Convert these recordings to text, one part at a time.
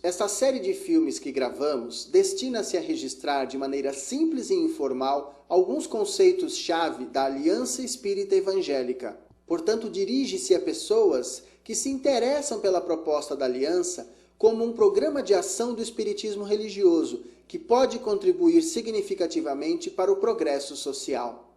esta série de filmes que gravamos destina-se a registrar de maneira simples e informal alguns conceitos-chave da Aliança Espírita Evangélica. Portanto, dirige-se a pessoas que se interessam pela proposta da Aliança como um programa de ação do espiritismo religioso que pode contribuir significativamente para o progresso social.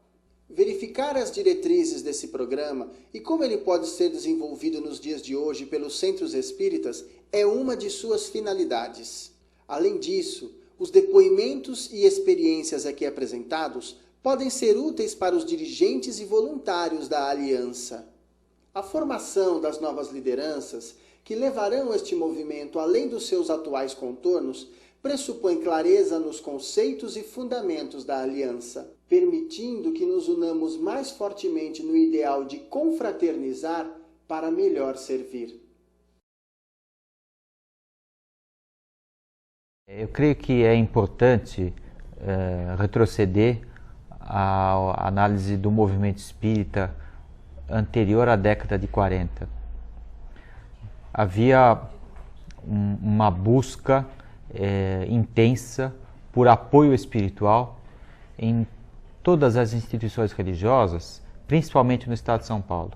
Verificar as diretrizes desse programa e como ele pode ser desenvolvido nos dias de hoje pelos centros espíritas é uma de suas finalidades. Além disso, os depoimentos e experiências aqui apresentados podem ser úteis para os dirigentes e voluntários da Aliança. A formação das novas lideranças, que levarão este movimento além dos seus atuais contornos, pressupõe clareza nos conceitos e fundamentos da Aliança, permitindo que nos unamos mais fortemente no ideal de confraternizar para melhor servir. Eu creio que é importante retroceder à análise do movimento espírita anterior à década de 40. Havia uma busca intensa por apoio espiritual em todas as instituições religiosas, principalmente no estado de São Paulo.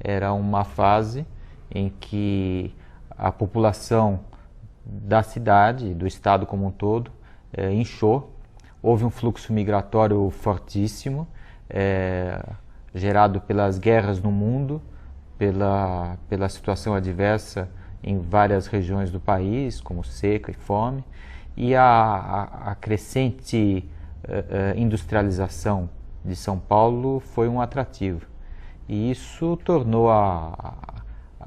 Era uma fase em que a população da cidade, do estado como um todo, inchou. Houve um fluxo migratório fortíssimo, gerado pelas guerras no mundo, pela situação adversa em várias regiões do país, como seca e fome, e a crescente industrialização de São Paulo foi um atrativo. E isso tornou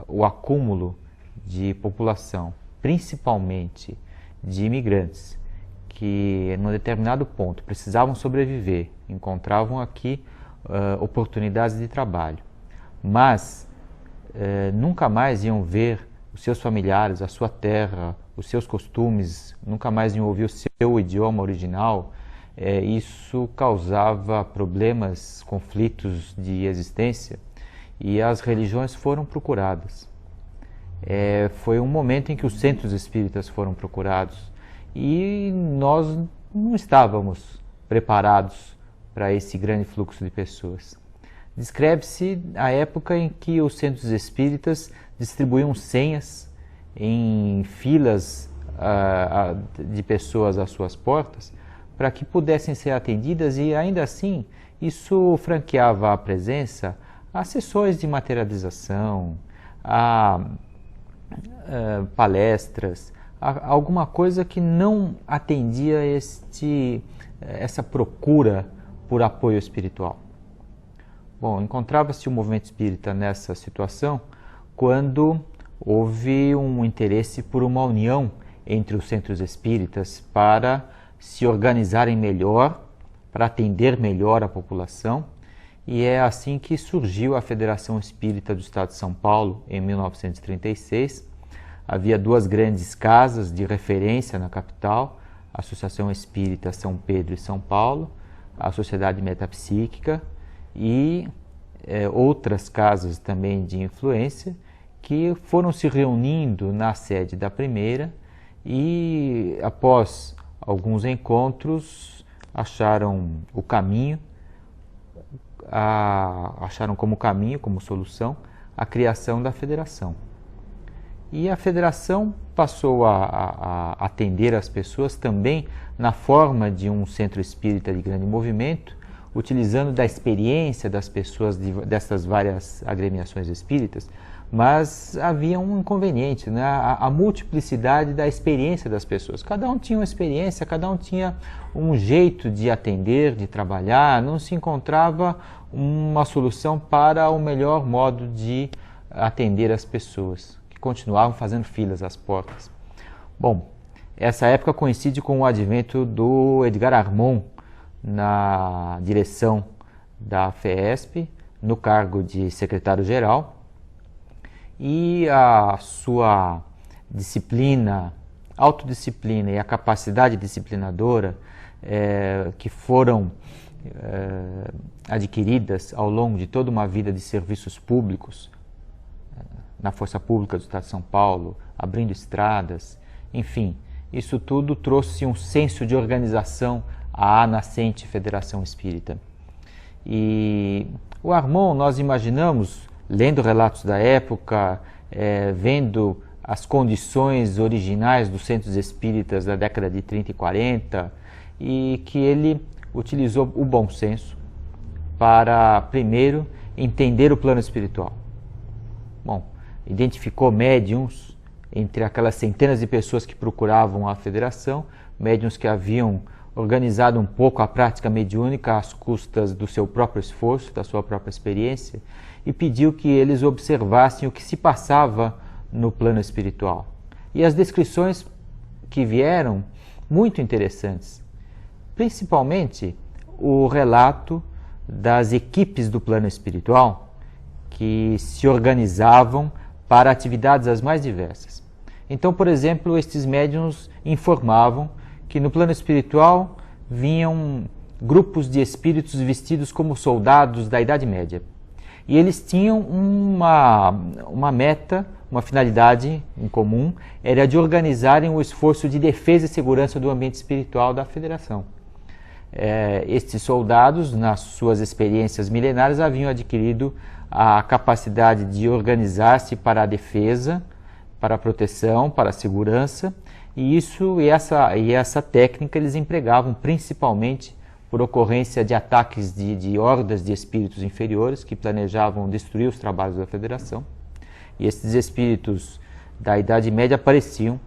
o acúmulo de população, principalmente de imigrantes, que num determinado ponto precisavam sobreviver, encontravam aqui oportunidades de trabalho, mas nunca mais iam ver os seus familiares, a sua terra, os seus costumes, nunca mais iam ouvir o seu idioma original. Isso causava problemas, conflitos de existência, e as religiões foram procuradas. Foi um momento em que os centros espíritas foram procurados e nós não estávamos preparados para esse grande fluxo de pessoas. Descreve-se a época em que os centros espíritas distribuíam senhas em filas de pessoas às suas portas para que pudessem ser atendidas, e ainda assim isso franqueava a presença a sessões de materialização, a palestras, alguma coisa que não atendia essa procura por apoio espiritual. Bom, encontrava-se o movimento espírita nessa situação quando houve um interesse por uma união entre os centros espíritas para se organizarem melhor, para atender melhor a população, e é assim que surgiu a Federação Espírita do Estado de São Paulo em 1936. Havia duas grandes casas de referência na capital, a Associação Espírita São Pedro e São Paulo, a Sociedade Metapsíquica e outras casas também de influência, que foram se reunindo na sede da primeira e, após alguns encontros, acharam o caminho, acharam como caminho, como solução, a criação da federação. E a federação passou a atender as pessoas também na forma de um centro espírita de grande movimento, utilizando da experiência das pessoas dessas várias agremiações espíritas, mas havia um inconveniente, né? A multiplicidade da experiência das pessoas. Cada um tinha uma experiência, cada um tinha um jeito de atender, de trabalhar, não se encontrava uma solução para o melhor modo de atender as pessoas, que continuavam fazendo filas às portas. Bom, essa época coincide com o advento do Edgar Armon na direção da FEESP, no cargo de secretário-geral, e a sua disciplina, autodisciplina e a capacidade disciplinadora que foram adquiridas ao longo de toda uma vida de serviços públicos na Força Pública do Estado de São Paulo, abrindo estradas Enfim, isso tudo trouxe um senso de organização à nascente Federação Espírita. E o Armon, nós imaginamos, lendo relatos da época, vendo as condições originais dos centros espíritas da década de 30 e 40, e que ele utilizou o bom senso para, primeiro, entender o plano espiritual. Bom, identificou médiuns entre aquelas centenas de pessoas que procuravam a federação, médiuns que haviam organizado um pouco a prática mediúnica às custas do seu próprio esforço, da sua própria experiência, e pediu que eles observassem o que se passava no plano espiritual. E as descrições que vieram, muito interessantes, principalmente o relato das equipes do plano espiritual que se organizavam para atividades as mais diversas. Então, por exemplo, estes médiuns informavam que no plano espiritual vinham grupos de espíritos vestidos como soldados da Idade Média. E eles tinham uma meta, uma finalidade em comum, era de organizarem o esforço de defesa e segurança do ambiente espiritual da Federação. Estes soldados, nas suas experiências milenares, haviam adquirido a capacidade de organizar-se para a defesa, para a proteção, para a segurança, e essa técnica eles empregavam principalmente por ocorrência de ataques de hordas de espíritos inferiores que planejavam destruir os trabalhos da Federação. E esses espíritos da Idade Média apareciam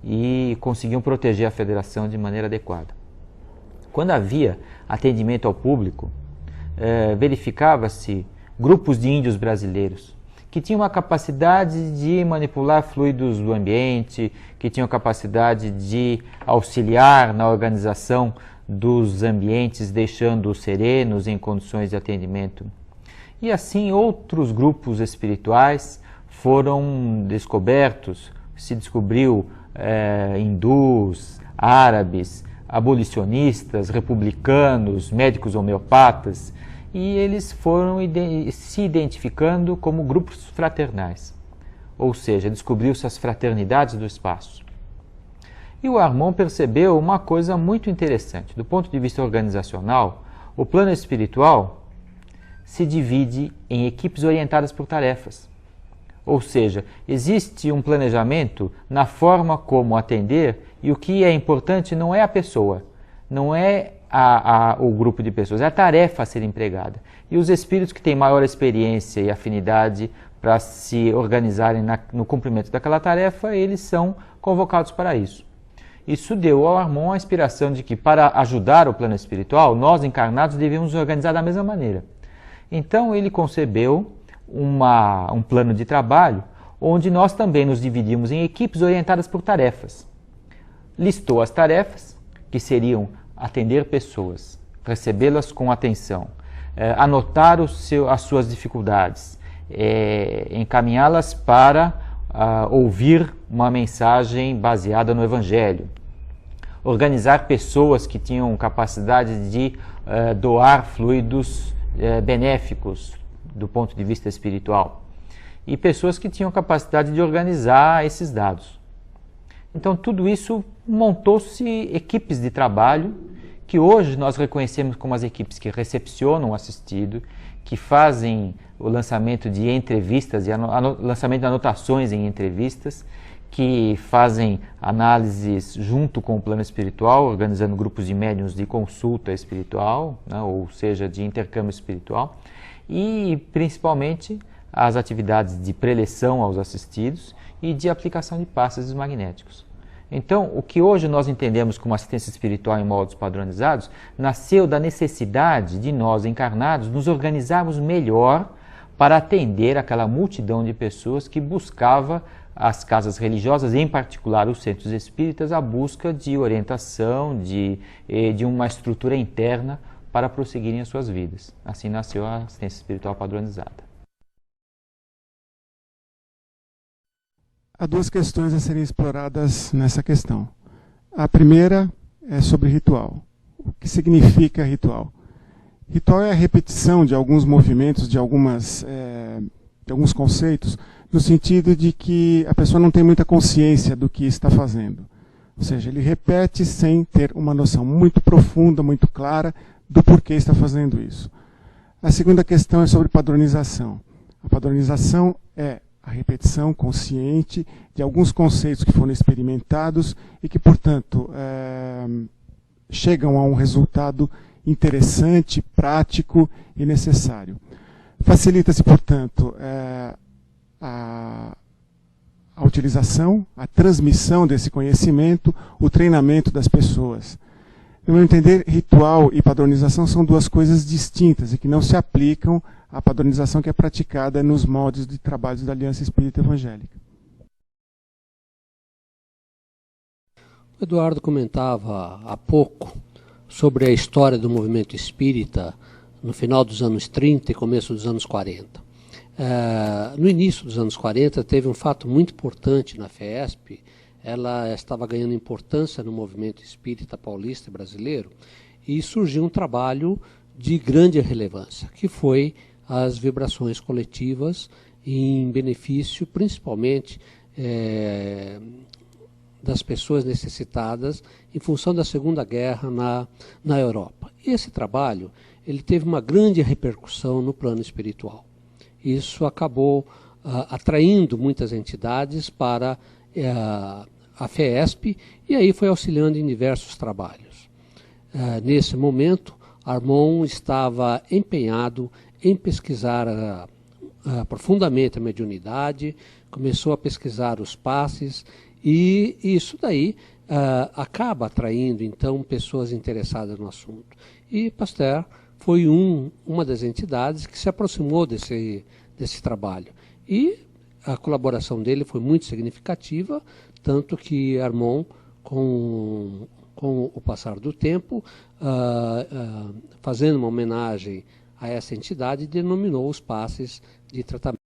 e conseguiam proteger a Federação de maneira adequada. Quando havia atendimento ao público, verificava-se grupos de índios brasileiros que tinham a capacidade de manipular fluidos do ambiente, que tinham capacidade de auxiliar na organização dos ambientes, deixando-os serenos em condições de atendimento. E assim outros grupos espirituais foram descobertos, se descobriu hindus, árabes, abolicionistas, republicanos, médicos homeopatas, e eles foram se identificando como grupos fraternais, ou seja, descobriu-se as fraternidades do espaço. E o Armon percebeu uma coisa muito interessante. Do ponto de vista organizacional, o plano espiritual se divide em equipes orientadas por tarefas. Ou seja, existe um planejamento na forma como atender, e o que é importante não é a pessoa, não é o grupo de pessoas, é a tarefa a ser empregada. E os espíritos que têm maior experiência e afinidade para se organizarem no cumprimento daquela tarefa, eles são convocados para isso. Isso deu ao Armon a inspiração de que, para ajudar o plano espiritual, nós encarnados devemos nos organizar da mesma maneira. Então ele concebeu um plano de trabalho onde nós também nos dividimos em equipes orientadas por tarefas. Listou as tarefas, que seriam atender pessoas, recebê-las com atenção, anotar as suas dificuldades, encaminhá-las para ouvir uma mensagem baseada no Evangelho, organizar pessoas que tinham capacidade de doar fluidos benéficos do ponto de vista espiritual, e pessoas que tinham capacidade de organizar esses dados. Então, tudo isso montou-se equipes de trabalho que hoje nós reconhecemos como as equipes que recepcionam o assistido, que fazem o lançamento de entrevistas e lançamento de anotações em entrevistas, que fazem análises junto com o plano espiritual, organizando grupos de médiuns de consulta espiritual, né, ou seja, de intercâmbio espiritual, e principalmente as atividades de preleção aos assistidos e de aplicação de passes magnéticos. Então, o que hoje nós entendemos como assistência espiritual em moldes padronizados, nasceu da necessidade de nós encarnados nos organizarmos melhor para atender aquela multidão de pessoas que buscava as casas religiosas, em particular os centros espíritas, à busca de orientação, de uma estrutura interna para prosseguirem as suas vidas. Assim nasceu a assistência espiritual padronizada. Há duas questões a serem exploradas nessa questão. A primeira é sobre ritual. O que significa ritual? Ritual é a repetição de alguns movimentos, de alguns conceitos, no sentido de que a pessoa não tem muita consciência do que está fazendo. Ou seja, ele repete sem ter uma noção muito profunda, muito clara do porquê está fazendo isso. A segunda questão é sobre padronização. A padronização é a repetição consciente de alguns conceitos que foram experimentados e que, portanto, chegam a um resultado interessante, prático e necessário. Facilita-se, portanto, a utilização, a transmissão desse conhecimento, o treinamento das pessoas. No meu entender, ritual e padronização são duas coisas distintas e que não se aplicam à padronização que é praticada nos moldes de trabalhos da Aliança Espírita Evangélica. O Eduardo comentava há pouco sobre a história do movimento espírita no final dos anos 30 e começo dos anos 40. No início dos anos 40 teve um fato muito importante na FESP. Ela estava ganhando importância no movimento espírita paulista e brasileiro e surgiu um trabalho de grande relevância, que foi as vibrações coletivas em benefício principalmente das pessoas necessitadas em função da Segunda Guerra na Europa. E esse trabalho ele teve uma grande repercussão no plano espiritual. Isso acabou atraindo muitas entidades para a FESP e aí foi auxiliando em diversos trabalhos. Nesse momento, Armon estava empenhado em pesquisar profundamente a mediunidade, começou a pesquisar os passes e isso daí acaba atraindo então pessoas interessadas no assunto. E Pasteur foi uma das entidades que se aproximou desse trabalho. E a colaboração dele foi muito significativa, tanto que Armon, com o passar do tempo, fazendo uma homenagem a essa entidade, denominou os passes de tratamento.